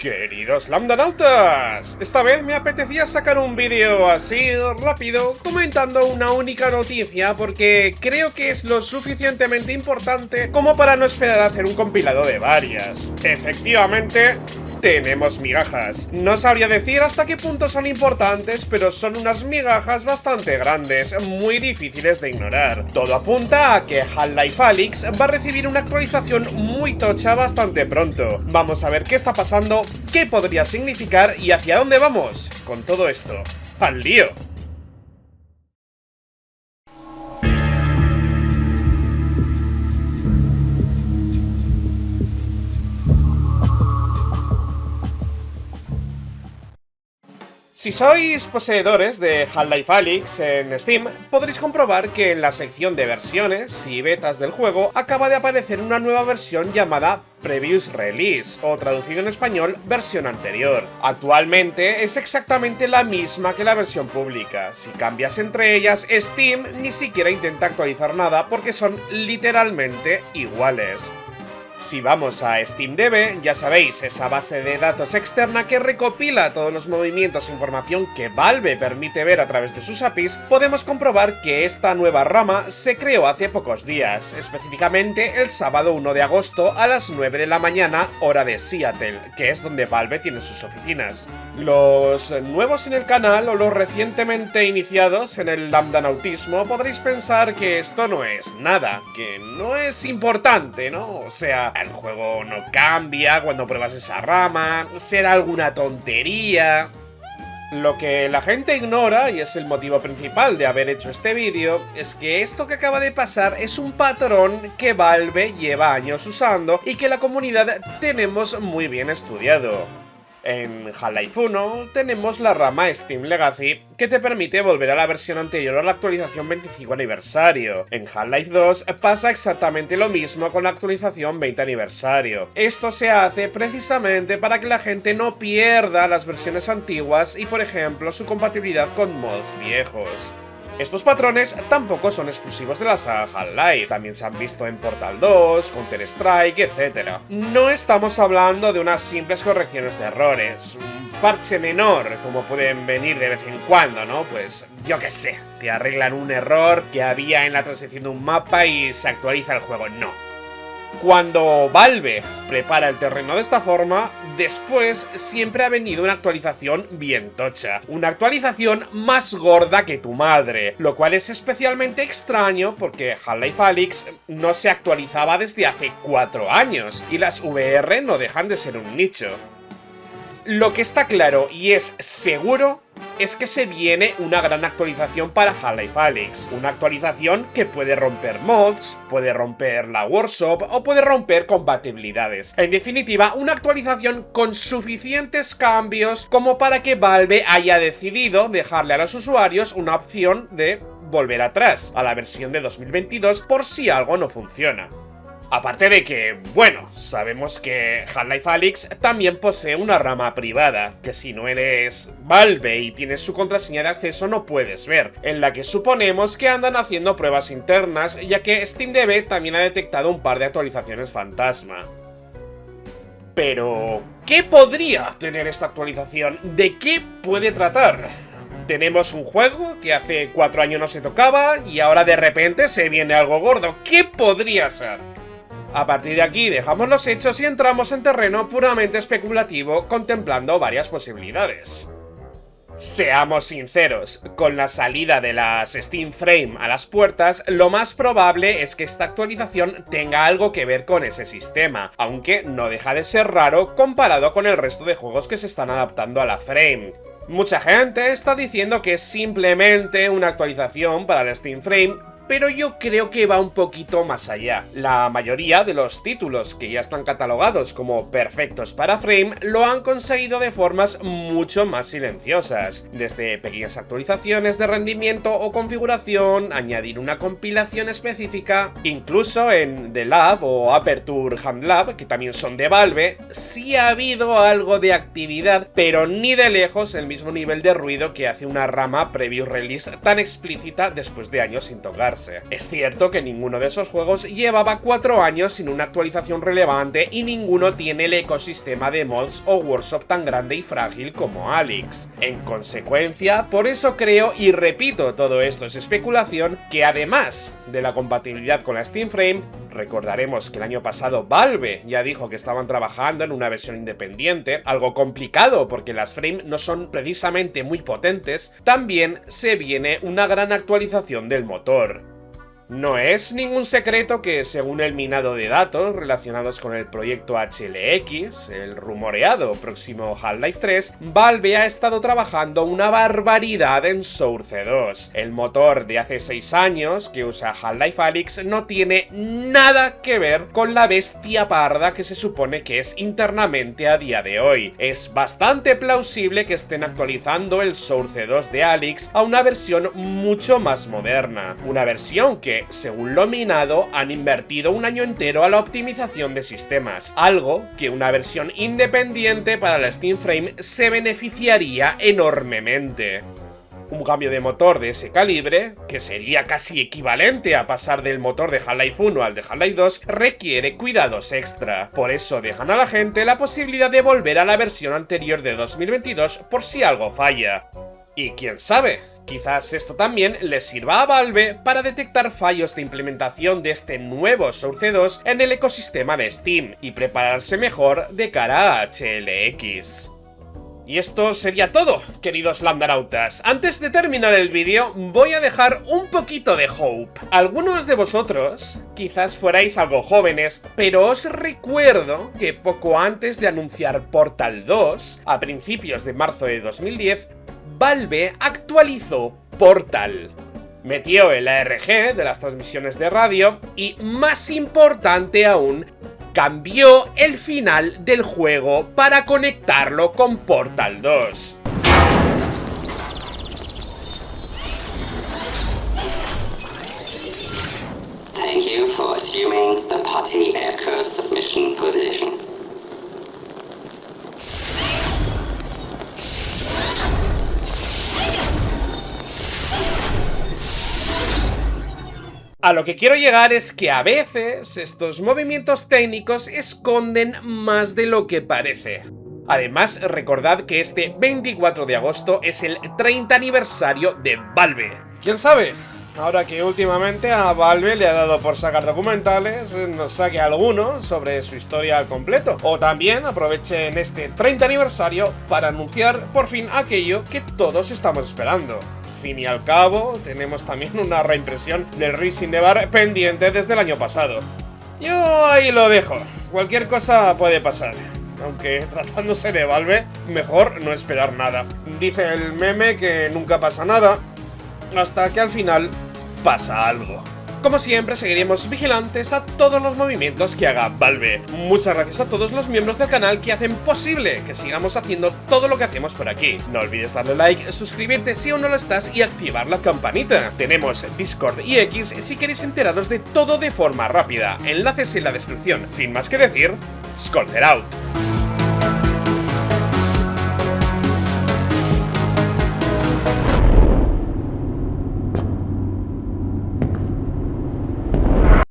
Queridos lambdanautas, esta vez me apetecía sacar un vídeo así rápido comentando una única noticia porque creo que es lo suficientemente importante como para no esperar a hacer un compilado de varias. Efectivamente, tenemos migajas. No sabría decir hasta qué punto son importantes, pero son unas migajas bastante grandes, muy difíciles de ignorar. Todo apunta a que Half-Life Alyx va a recibir una actualización muy tocha bastante pronto. Vamos a ver qué está pasando, qué podría significar y hacia dónde vamos con todo esto. ¡Al lío! Si sois poseedores de Half-Life Alyx en Steam, podréis comprobar que en la sección de versiones y betas del juego acaba de aparecer una nueva versión llamada Previous Release, o traducido en español, versión anterior. Actualmente es exactamente la misma que la versión pública. Si cambias entre ellas, Steam ni siquiera intenta actualizar nada porque son literalmente iguales. Si vamos a SteamDB, ya sabéis, esa base de datos externa que recopila todos los movimientos e información que Valve permite ver a través de sus APIs, podemos comprobar que esta nueva rama se creó hace pocos días, específicamente el sábado 1 de agosto a las 9 de la mañana, hora de Seattle, que es donde Valve tiene sus oficinas. Los nuevos en el canal o los recientemente iniciados en el lambdanautismo podréis pensar que esto no es nada, que no es importante, ¿no? O sea, el juego no cambia cuando pruebas esa rama, será alguna tontería. Lo que la gente ignora, y es el motivo principal de haber hecho este vídeo, es que esto que acaba de pasar es un patrón que Valve lleva años usando y que la comunidad tenemos muy bien estudiado. En Half-Life 1 tenemos la rama Steam Legacy, que te permite volver a la versión anterior a la actualización 25 aniversario. En Half-Life 2 pasa exactamente lo mismo con la actualización 20 aniversario. Esto se hace precisamente para que la gente no pierda las versiones antiguas y, por ejemplo, su compatibilidad con mods viejos. Estos patrones tampoco son exclusivos de la saga Half-Life, también se han visto en Portal 2, Counter-Strike, etc. No estamos hablando de unas simples correcciones de errores, un parche menor, como pueden venir de vez en cuando, ¿no? Pues yo qué sé, te arreglan un error que había en la transición de un mapa y se actualiza el juego, no. Cuando Valve prepara el terreno de esta forma, después siempre ha venido una actualización bien tocha. Una actualización más gorda que tu madre, lo cual es especialmente extraño porque Half-Life Alyx no se actualizaba desde hace 4 años y las VR no dejan de ser un nicho. Lo que está claro y es seguro es que se viene una gran actualización para Half-Life Alyx, una actualización que puede romper mods, puede romper la workshop o puede romper compatibilidades. En definitiva, una actualización con suficientes cambios como para que Valve haya decidido dejarle a los usuarios una opción de volver atrás a la versión de 2022 por si algo no funciona. Aparte de que, bueno, sabemos que Half-Life Alyx también posee una rama privada, que si no eres Valve y tienes su contraseña de acceso no puedes ver, en la que suponemos que andan haciendo pruebas internas, ya que SteamDB también ha detectado un par de actualizaciones fantasma. Pero, ¿qué podría tener esta actualización? ¿De qué puede tratar? Tenemos un juego que hace 4 años no se tocaba y ahora de repente se viene algo gordo. ¿Qué podría ser? A partir de aquí dejamos los hechos y entramos en terreno puramente especulativo, contemplando varias posibilidades. Seamos sinceros, con la salida de las Steam Frame a las puertas, lo más probable es que esta actualización tenga algo que ver con ese sistema, aunque no deja de ser raro comparado con el resto de juegos que se están adaptando a la Frame. Mucha gente está diciendo que es simplemente una actualización para la Steam Frame, pero yo creo que va un poquito más allá. La mayoría de los títulos que ya están catalogados como perfectos para Frame lo han conseguido de formas mucho más silenciosas, desde pequeñas actualizaciones de rendimiento o configuración, añadir una compilación específica, incluso en The Lab o Aperture Hand Lab, que también son de Valve, sí ha habido algo de actividad, pero ni de lejos el mismo nivel de ruido que hace una rama Previous Release tan explícita después de años sin tocar. actualizarse. Es cierto que ninguno de esos juegos llevaba 4 años sin una actualización relevante y ninguno tiene el ecosistema de mods o workshop tan grande y frágil como Alyx. En consecuencia, por eso creo, y repito, todo esto es especulación, que además de la compatibilidad con la Steam Frame, recordaremos que el año pasado Valve ya dijo que estaban trabajando en una versión independiente, algo complicado porque las Frame no son precisamente muy potentes, también se viene una gran actualización del motor. No es ningún secreto que, según el minado de datos relacionados con el proyecto HLX, el rumoreado próximo Half-Life 3, Valve ha estado trabajando una barbaridad en Source 2. El motor de hace 6 años que usa Half-Life Alyx no tiene nada que ver con la bestia parda que se supone que es internamente a día de hoy. Es bastante plausible que estén actualizando el Source 2 de Alyx a una versión mucho más moderna, una versión que, según lo minado, han invertido un año entero a la optimización de sistemas, algo que una versión independiente para la Steam Frame se beneficiaría enormemente. Un cambio de motor de ese calibre, que sería casi equivalente a pasar del motor de Half-Life 1 al de Half-Life 2, requiere cuidados extra. Por eso dejan a la gente la posibilidad de volver a la versión anterior de 2022 por si algo falla. Y quién sabe, quizás esto también les sirva a Valve para detectar fallos de implementación de este nuevo Source 2 en el ecosistema de Steam y prepararse mejor de cara a HLX. Y esto sería todo, queridos lambdanautas. Antes de terminar el vídeo, voy a dejar un poquito de hope. Algunos de vosotros quizás fuerais algo jóvenes, pero os recuerdo que poco antes de anunciar Portal 2, a principios de marzo de 2010, Valve actualizó Portal. Metió el ARG de las transmisiones de radio y, más importante aún, cambió el final del juego para conectarlo con Portal 2. Thank you for assuming the party record submission position. A lo que quiero llegar es que a veces estos movimientos técnicos esconden más de lo que parece. Además, recordad que este 24 de agosto es el 30 aniversario de Valve. ¿Quién sabe? Ahora que últimamente a Valve le ha dado por sacar documentales, nos saque alguno sobre su historia al completo. O también aprovechen este 30 aniversario para anunciar por fin aquello que todos estamos esperando. Fin y al cabo, tenemos también una reimpresión del Rising the Bar pendiente desde el año pasado. Yo ahí lo dejo, cualquier cosa puede pasar. Aunque tratándose de Valve, mejor no esperar nada. Dice el meme que nunca pasa nada, hasta que al final pasa algo. Como siempre, seguiremos vigilantes a todos los movimientos que haga Valve. Muchas gracias a todos los miembros del canal que hacen posible que sigamos haciendo todo lo que hacemos por aquí. No olvides darle like, suscribirte si aún no lo estás y activar la campanita. Tenemos Discord y X si queréis enteraros de todo de forma rápida. Enlaces en la descripción. Sin más que decir, Skolzer out.